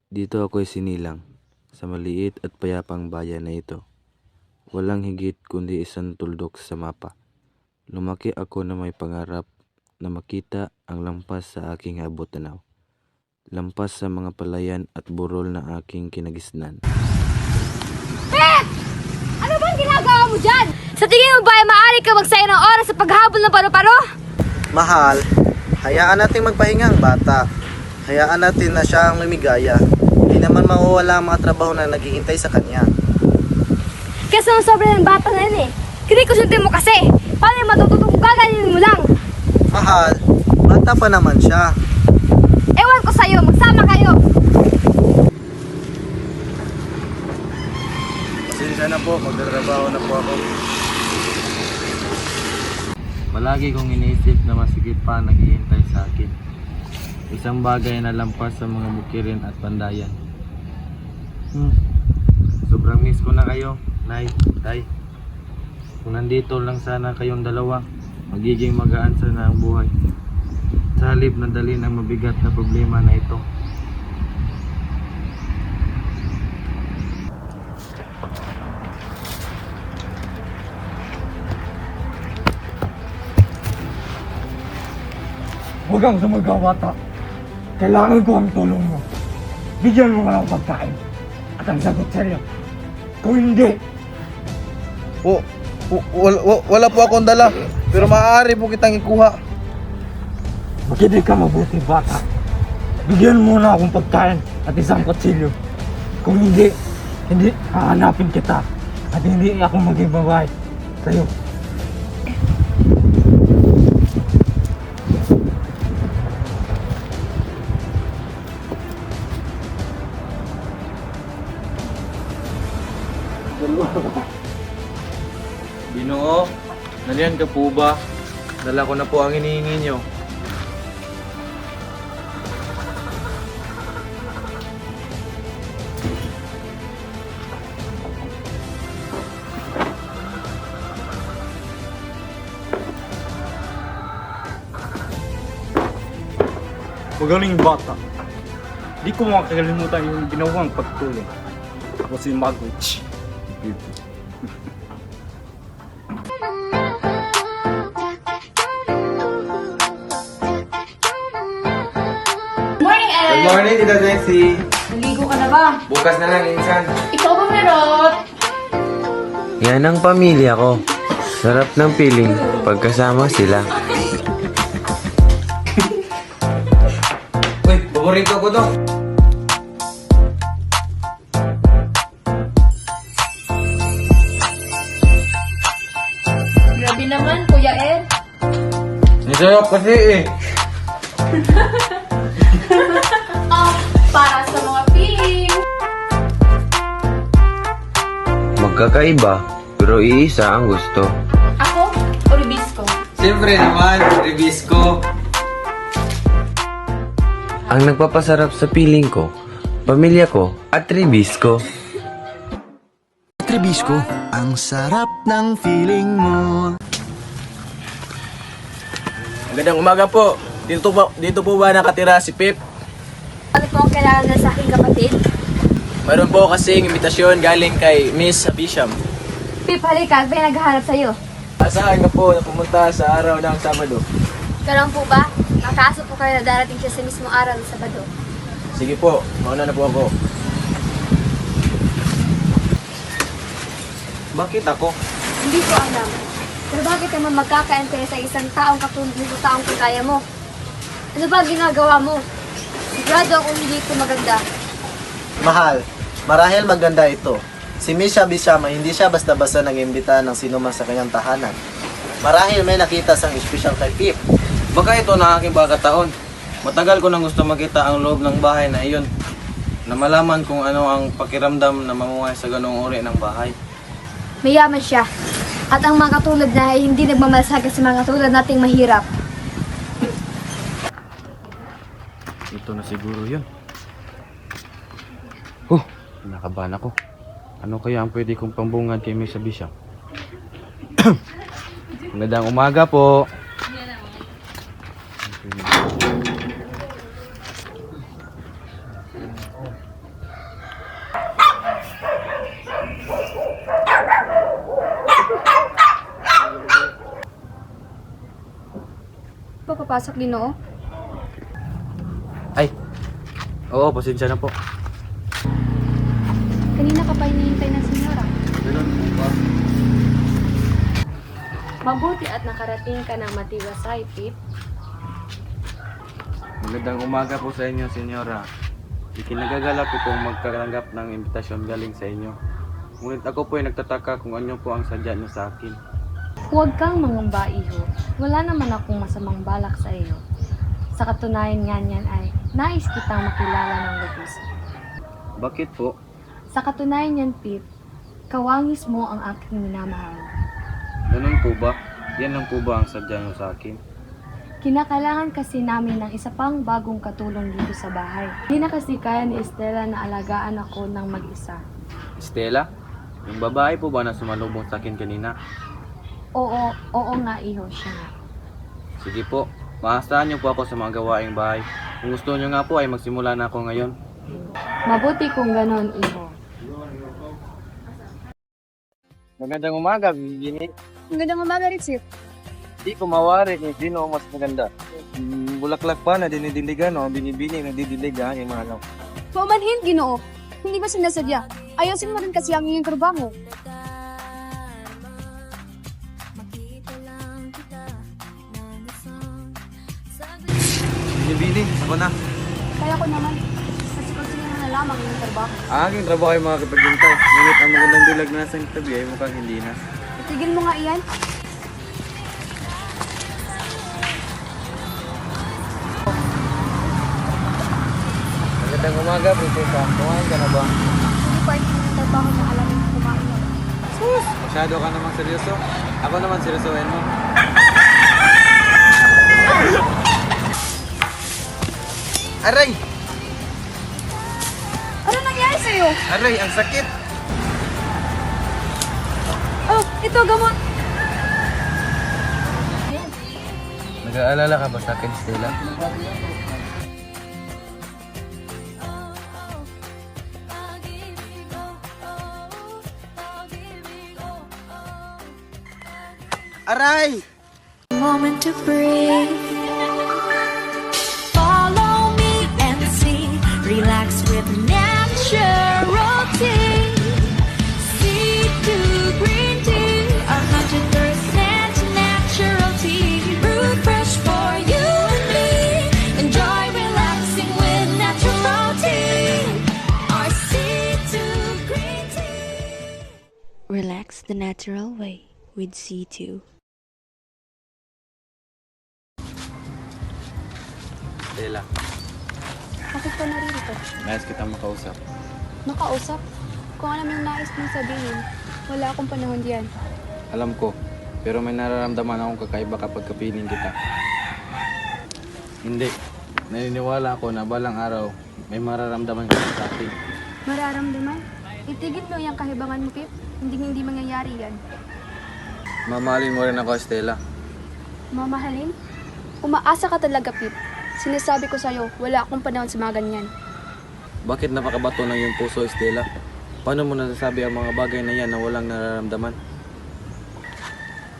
Dito ako'y sinilang sa maliit at payapang bayan na ito. Walang higit kundi isang tuldok sa mapa. Lumaki ako na may pangarap na makita ang lampas sa aking abot-tanaw. Lampas sa mga palayan at burol na aking kinagisnan. Pep! Ano bang ginagawa mo dyan? Sa tingin mo ba ay maaari ka magsayang ng oras sa paghabol ng paru-paro? Mahal, hayaan natin magpahinga ang bata. Hayaan natin na siya ang lumigaya. Hindi naman mawawala ang mga trabaho na naghihintay sa kanya. Kasi ang sobra ng bata na yun eh. Kinikusuntin mo kasi. Paano yung matututong gaganin mo lang? Mahal, bata pa naman siya. Ewan ko sa'yo, magsama kayo. Pasensya na po, magtatrabaho na po ako. Palagi kong iniisip na masigit pa ang naghihintay sa akin. Isang bagay na lampas sa mga bukirin at pandayan. Sobrang miss ko na kayo, Nay, Tay. Kung nandito lang sana kayong dalawa, magiging magaan sana ang buhay. Sa halip na dalhin ang mabigat na problema na ito. Huwag kang sumagaw, bata. Kailangan ko ang tulong mo. Bigyan mo ka ng pagkain. At ang sagot sa'yo, kung hindi, Wala po akong dala, pero maaari po kitang ikuha. makinig ka mabuti, bata. Bigyan mo na akong pagkain at isang kutsilyo. Kung hindi, hahanapin kita. At hindi ako maging babae sa'yo. Ginoo, nalian ka po ba? Dala ko na po ang hinihingi nyo. Magaling bata. Di ko makakalimutan yung ginawang pagtulong. Ako si Magwitch. Morning, Good Ellen! morning, Tita Jessie. Naligo ka na ba? Bukas na lang, insan. Ikaw ba, Merot? Yan ang pamilya ko. Sarap ng feeling pagkasama sila. Uy, paborito ko to. Grabe naman, Kuya Ed. Nisayap kasi eh. Para sa mga feeling. Magkakaiba, pero iisa ang gusto. Ako o Ribisco? Siyempre naman, reviews ko. Ang nagpapasarap sa piling ko, pamilya ko at ribis ko. Tribisco, ang sarap ng feeling mo. Magandang umaga po. Dito po ba nakatira si Pip? Ano po ang kailangan na sa aking kapatid? Mayroon po kasing imbitasyon galing kay Miss Bisham. Pip, halika. May naghahanap sa'yo. Asahan ka po na pumunta sa araw ng Sabado. Karoon po ba? Nakaso po kayo na darating siya sa mismong araw ng Sabado. Sige po, mauna na po ako. Bakit ako? Hindi ko alam. Pero bakit naman magkakaantay sa isang taong katulad ng taong kagaya mo? Ano ba ginagawa mo? Sigurado akong hindi ito maganda. Mahal, marahil maganda ito. Si Misha Bishama hindi siya basta-basta nag-imbita ng sino man sa kanyang tahanan. Marahil may nakita sang espesyal kay Pip. Baka ito na aking pagkataon. Matagal ko nang gusto makita ang loob ng bahay na iyon. Na malaman kung ano ang pakiramdam na mamuhay sa ganong uri ng bahay. Mayaman siya. At ang mga katulad na ay hindi nagmamalasakit sa mga katulad nating mahirap. Ito na siguro yun. Nakabahan ako. Ano kaya ang pwede kong pambungad kay Miss Bisham? Magandang umaga po. Papapasok, Ginoo? Ay, oo, pasensya na po. Kanina ka pa hinihintay ng senyora. Ganun po ba? Mabuti at nakarating ka ng matiwasay, Pip. Magandang umaga po sa inyo, senyora. Ikinagagalak ko pong magkaranggap ng imbitasyon galing sa inyo. Ngunit ako po ay nagtataka kung ano po ang sadya niyo sa akin. Huwag kang mangamba, iho. Wala naman akong masamang balak sa iyo. Sa katunayan nga niyan ay nais kitang makilala ng lubos. Bakit po? Sa katunayan niyan, Pip, kawangis mo ang aking minamahal. Ganun po ba? Yan lang po ba ang sadya niyo sa akin? Kinakailangan kasi namin ng isa pang bagong katulong dito sa bahay. Hindi na kasi kaya ni Estela na alagaan ako ng mag-isa. Stella? Yung babae po ba na sumalubong sa akin kanina? Oo nga, iho, siya nga. Sige po, maasahan niyo po ako sa mga gawaing bahay. Kung gusto niyo nga po ay magsimula na ako ngayon. Mabuti kung ganon, iho. Magandang umaga, Bini. Magandang umaga, Rizit. Di ko mawari kung sino ang mas maganda. Bulaklak pa na dinidiligan, no? Binibini na didiligan, yung mga ano. Pumanhin, Ginoo. Hindi ba sinasadya? Ayusin mo rin kasi ang iyong trabaho. Binibini, ako na. Kaya ko naman. Kasi kung sino na lamang yung trabaho. Ang aking trabaho ay makakipaghintay. Ngunit ang magandang dilag na nasa tabi ay mukhang hindi na. Itigil mo nga iyan. Magandang umaga, Prinsesa. Kumain ka na ba? Hindi pa ito yung trabaho na alam yung kumain mo. Masyado ka namang seryoso. Ako naman seryosohin mo. Aray! Ano nangyari sa'yo? Aray, ang sakit! Oh, ito, gamot. Nag-aalala ka ba sa akin, Stella? Aray! Moment to breathe. Follow me and see. Relax with natural tea. C2 green tea. 100% natural tea. Brewed fresh for you and me. Enjoy relaxing with natural tea. Our C2 green tea. Relax the natural way with C2. Stella, Bakit ka naririto? nais kitang makausap. Makausap? Kung alam yung nais mong sabihin, wala akong panahon diyan. Alam ko, pero may nararamdaman akong kakaiba kapag kapiling kita. Hindi. Naniniwala ako na balang araw, may mararamdaman ka sa akin. Mararamdaman? Itigil mo yung kahibangan mo, Pip. Hindi mangyayari yan. Mamahalin mo rin ako, Stella. Mamahalin? Umaasa ka talaga, Pip. Sinasabi ko sa'yo, wala akong panahon sa mga ganyan. Bakit napakabato ng iyong puso, Stella? Paano mo nasasabi ang mga bagay na yan na walang nararamdaman?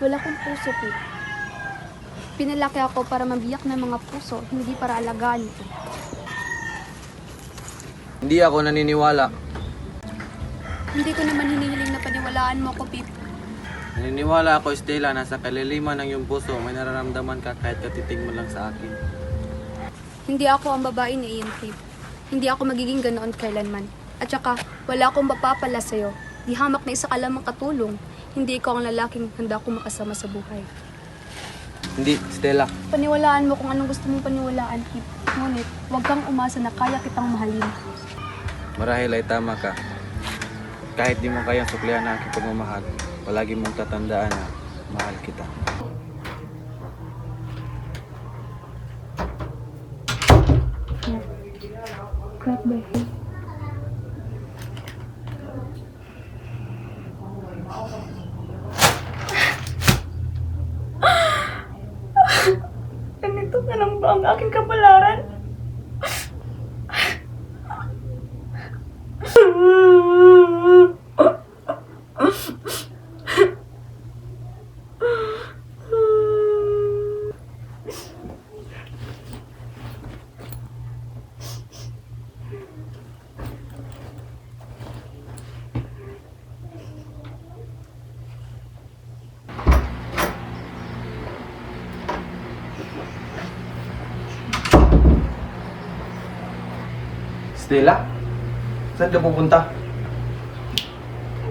Wala akong puso, Pip. Pinalaki ako para mabiyak ng mga puso, hindi para alagaan ito. Hindi ako naniniwala. Hindi ko naman hinihiling na paniwalaan mo ako, Pip. Naniniwala ako, Stella, na sa kaliliman ng iyong puso, may nararamdaman ka kahit katitig mo lang sa akin. Hindi ako ang babae ni Ian, Pip. Hindi ako magiging ganoon kailanman. At saka, wala akong mapapala sa'yo. Di hamak na isa ka lamang katulong. Hindi ikaw ang lalaking handa kong makasama sa buhay. Hindi, Stella. Paniwalaan mo kung anong gusto mong paniwalaan, Pip. Ngunit, huwag kang umasa na kaya kitang mahalin. Marahil ay tama ka. Kahit di mo kayang suklihan ang aking pagmamahal, palagi mong tatandaan na mahal kita. Crap, baby. Ganito na lang ba ang aking kapalaran? Stella? Saan ka pupunta?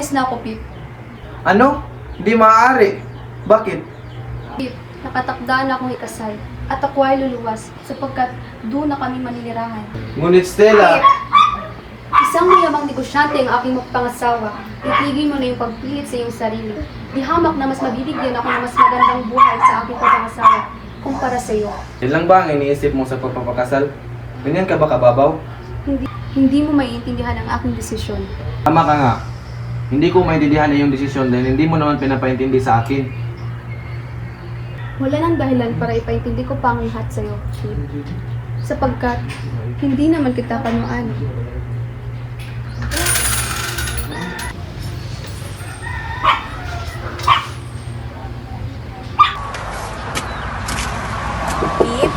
Yes na ako, Pip. Ano? Hindi maaari. Bakit? Pip, nakatakdaan na akong ikasal. At ako ay luluwas sapagkat doon na kami maninirahan. Ngunit Stella, Isang mayamang negosyante ang aking magpangasawa. Itigil mo na yung pagpilit sa iyong sarili. Di hamak na mas mabibigyan ako ng mas magandang buhay sa aking pagpangasawa kumpara sa iyo. yun lang ba ang iniisip mo sa pagpapakasal? Ganyan ka ba kababaw? Hindi mo maiintindihan ang aking desisyon. Tama ka nga. Hindi ko maintindihan ang iyong desisyon dahil hindi mo naman pinapaintindi sa akin. Wala nang dahilan para ipaintindi ko pa ang lahat sa iyo, Pip. Sapagkat hindi naman kita panuan. Pip,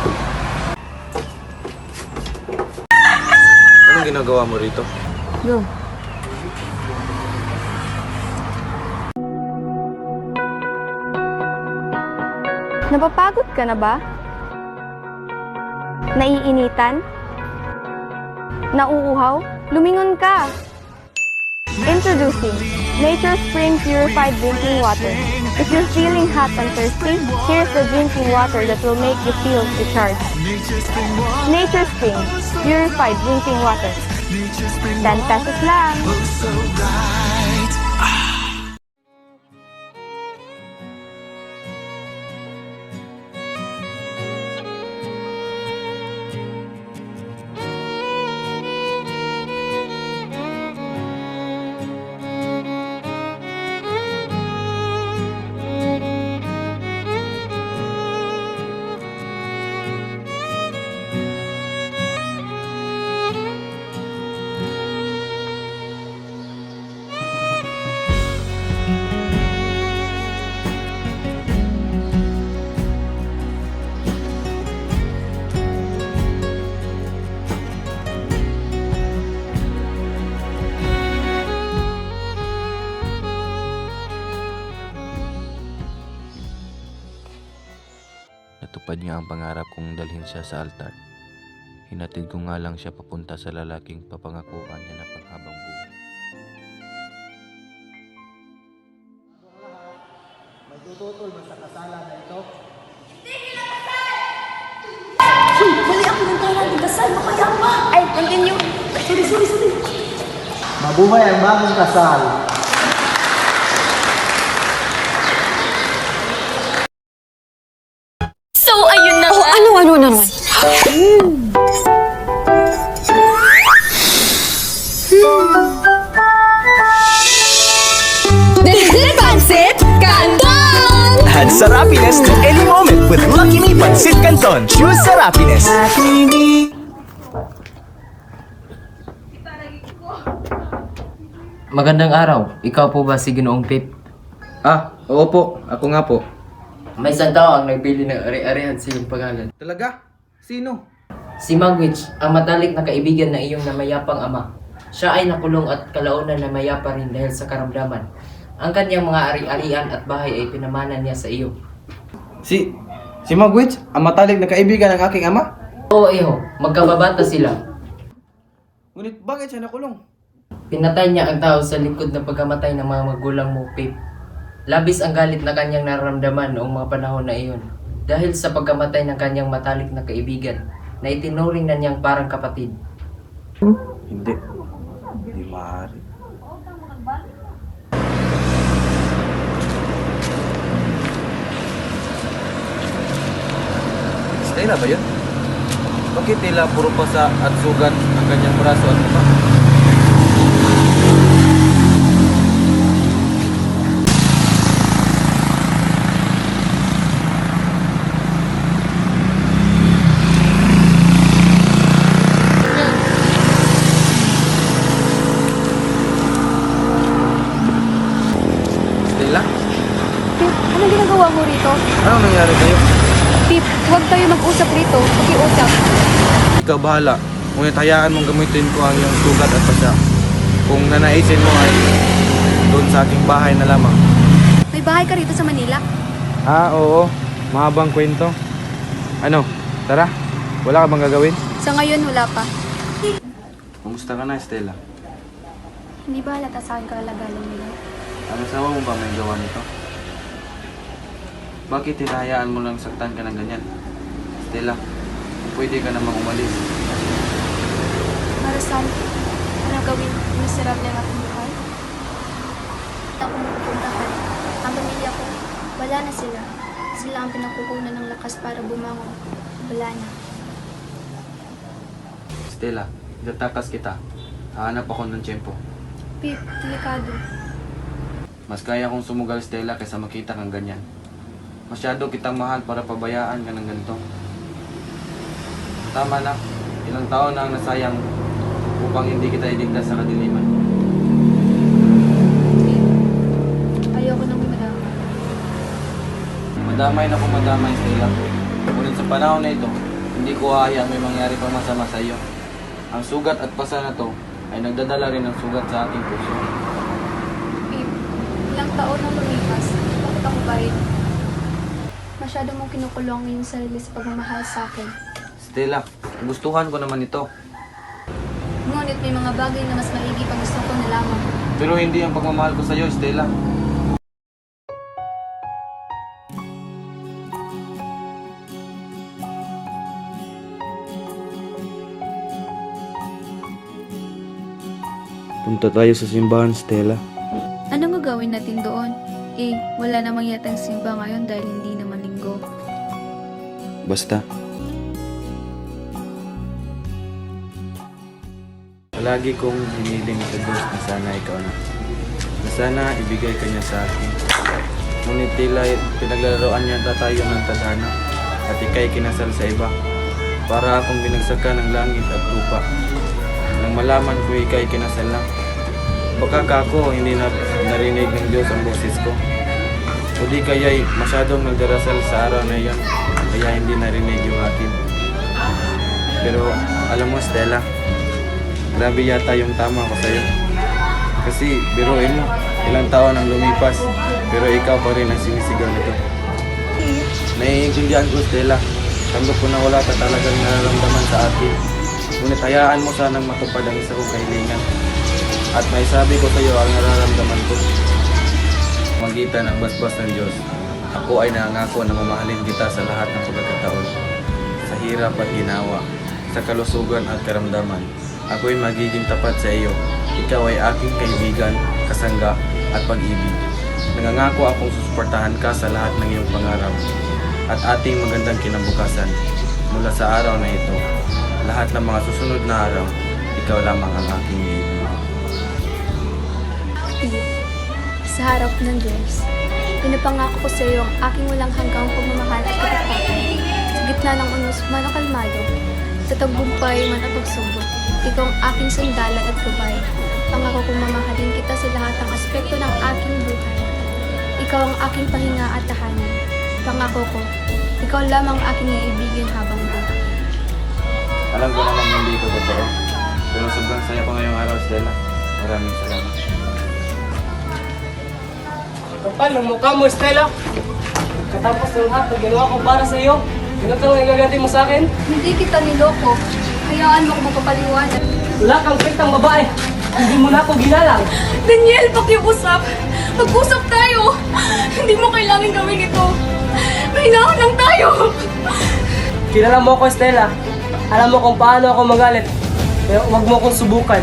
Anong ginagawa mo rito? Go. Napapagod ka na ba? Naiinitan? Nauuhaw? Lumingon ka! Introducing Nature Spring Purified Drinking Water. If you're feeling hot and thirsty, here's the drinking water that will make you feel recharged. Nature Spring Purified Drinking Water. 10 pesos lang. Natupad niya ang pangarap kong dalhin siya sa altar. Hinatid ko nga lang siya papunta sa lalaking papangakuan niya na panghabang buhay. Magtututol ba sa kasalan na ito? mali ako ng tayo natin kasal. Makayang pa. Ay, continue. Sorry. Mabuhay ang bagong kasal. So, ayun na nga. Ano naman? Dessert Pancit Canton! Add sarapiness to any moment with Lucky Me Pancit Canton. Choose sarapiness. Magandang araw. Ikaw po ba si Ginoong Pip? Oo po. Ako nga po. May isang tao ang nagpili ng ari-arihan sa iyong pangalan. Talaga? Sino? Si Magwitch, ang matalik na kaibigan ng iyong namayapang ama. Siya ay nakulong at kalaunan na mayapa rin dahil sa karamdaman. Ang kanyang mga ari-arian at bahay ay pinamanan niya sa iyo. Si Magwitch, ang matalik na kaibigan ng aking ama? Oo, iho. Magkababata sila. Ngunit bakit siya nakulong? Pinatay niya ang tao sa likod ng pagkamatay ng mga magulang mo, Pip. Labis ang galit na kanyang nararamdaman noong mga panahon na iyon. Dahil sa pagkamatay ng kanyang matalik na kaibigan, na itinuring na niyang parang kapatid. Hindi. Hindi maaari. Stella ba yun? Bakit tila puro pasa at sugat ang kanyang braso at mukha? Stella? Pip, anong ginagawa mo rito? Anong nangyari sa'yo? Pip, huwag tayo mag-usap rito. Pakiusap. Ikaw bahala. Ngunit hayaan mong gamitin ko ang iyong sugat at pasa. Kung nanaisin mo ay doon sa aking bahay na lamang. May bahay ka rito sa Manila? Oo. Mahabang kwento. Ano? Tara. Wala ka bang gagawin? Sa ngayon, wala pa. Kumusta ka na, Stella? Hindi ba halata sa akin kalagalan nila? Ang asawa mo ba may gawa nito? Bakit hinahayaan mo lang saktan ka ng ganyan? Stella, kung pwede ka namang umalis. Para saan? Ano gawin? Miserable ang aking buhay? Ako magpupuntahan. Ang pamilya ko, wala na sila. Sila ang pinagkukunan ng lakas para bumangon. Wala na. Stella, itatakas kita. Hahanap ako ng tiyempo. Pip, delikado. Mas kaya kong sumugal, Stella, kaysa makita kang ganyan. Masyado kitang mahal para pabayaan ka ng ganito. Tama na. Ilang taon na ang nasayang upang hindi kita iligtas sa kadiliman. Ayoko nang madama. Madamay na kung madamay, Stella. Ngunit sa panahon na ito, hindi ko hahayaan may mangyari pang masama sa iyo. Ang sugat at pasa na to ay nagdadala rin ng sugat sa aking puso. Pip, ilang taon nang lumipas. Bakit ako ba rin? Masyado mong kinukulong ang iyong sarili sa pagmamahal sa akin. Stella, gustuhan ko naman ito. Ngunit may mga bagay na mas maigi pag gusto ko nalaman. Pero hindi ang pagmamahal ko sa iyo, Stella. Punta tayo sa simbahan, Stella. Anong gagawin natin doon? Wala namang yatang simba ngayon dahil hindi naman linggo. Basta. Palagi kong hiniling sa Diyos na sana ikaw na. Na sana ibigay ka niya sa akin. Ngunit tila pinaglalaroan niya tayo ng tadhana at ika'y kinasal sa iba. Para akong binagsakan ng langit at lupa. Nang malaman ko ika'y kinasal lang. Baka kako hindi na narinig ng Diyos ang boses ko. O di kaya'y masyadong nagdarasal sa araw na iyon, kaya hindi narinig yung akin. Pero alam mo, Stella, grabe yata yung tama ko sa'yo. Kasi biruin mo, ilang taon ang lumipas, pero ikaw pa rin ang sinisigaw nito. Naiintindihan ko, Stella. Tanggap ko na wala ka talagang nararamdaman sa akin. Ngunit hayaan mo sanang matupad ang isa kong kahilingan. At may sabi ko sa iyo ang nararamdaman ko. Magitan ang basbas ng Diyos. Ako ay nangako na mamahalin kita sa lahat ng pagkakataon. Sa hirap at ginawa, sa kalusugan at karamdaman. Ako ay magiging tapat sa iyo. Ikaw ay aking kaibigan, kasangga at pag-ibig. Nangangako akong susuportahan ka sa lahat ng iyong pangarap. At ating magandang kinabukasan. Mula sa araw na ito, lahat ng mga susunod na araw, ikaw lamang ang aking ibig. Sa harap ng Diyos, pinapangako ko sa iyo ang aking walang hanggang pagmamahal at kapatakan. Sa gitna ng unos man o kalmado, sa tagumpay man o pagsubok, ikaw ang aking sandalan at gabay. Pangako kong mamahalin kita sa lahat ng aspekto ng aking buhay. Ikaw ang aking pahinga at tahanan. Pangako ko, ikaw lamang ang aking iibigin habang buhay. Alam ko namang hindi ito totoo. Pero sobrang saya ko ngayong araw, Stella. Maraming salamat. Kapal ng mukha mo, Stella. Katapos ng lahat na ginawa ko para sa iyo, ganito lang igaganti mo sa akin. Hindi kita niloko. Hayaan mo ko magpapaliwanag. Wala kang kwentang babae. Hindi mo na ako ginalang. Daniel, pakiusap. Mag-usap tayo. Hindi mo kailangan gawin ito. Kailangan lang tayo. Kilala mo ako, Stella. Alam mo kung paano ako magalit. Pero huwag mo akong subukan.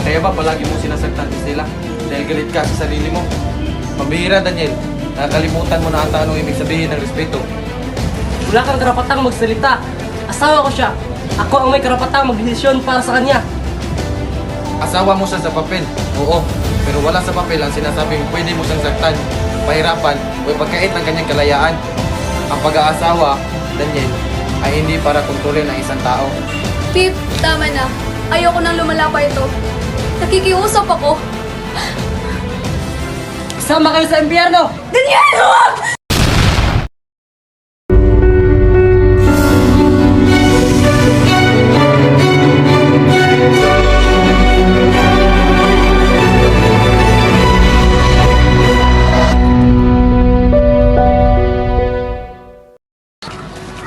Kaya ba palagi mo sinasaktan si Stella? Dahil galit ka sa sarili mo? Pambihira, Daniel. Nakakalimutan mo na ata anong ibig sabihin ng respeto. Wala kang karapatang magsalita. Asawa ko siya. Ako ang may karapatang magdesisyon para sa kanya. Asawa mo siya sa papel, oo. Pero wala sa papel ang sinasabing pwede mo siyang saktan, pahirapan, o ipagkait ng kanyang kalayaan. Ang pag-aasawa, Daniel, ay hindi para kontrolin ang isang tao. Pip, tama na. Ayoko nang lumala pa ito. Nakikiusap ako. Sama kayo sa impyerno! Daniel, huwag!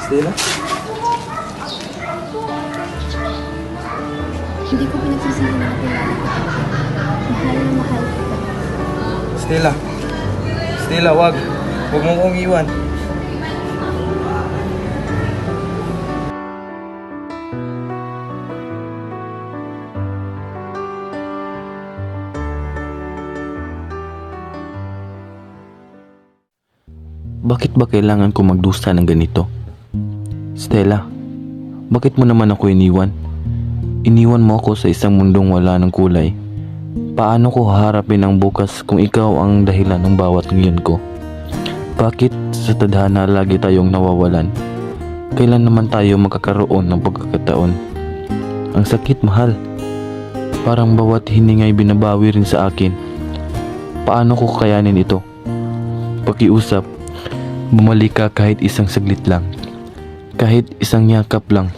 Stella? iniwan. Bakit ba kailangan ko magdusa ng ganito? Stella, bakit mo naman ako iniwan? Iniwan mo ako sa isang mundong wala ng kulay. Paano ko haharapin ang bukas kung ikaw ang dahilan ng bawat ngayon ko? Bakit sa tadhana lagi tayong nawawalan? Kailan naman tayo magkakaroon ng pagkakataon? Ang sakit, mahal. Parang bawat hiningay binabawi rin sa akin. Paano ko kakayanin ito? Pakiusap, bumalik ka kahit isang saglit lang. Kahit isang yakap lang.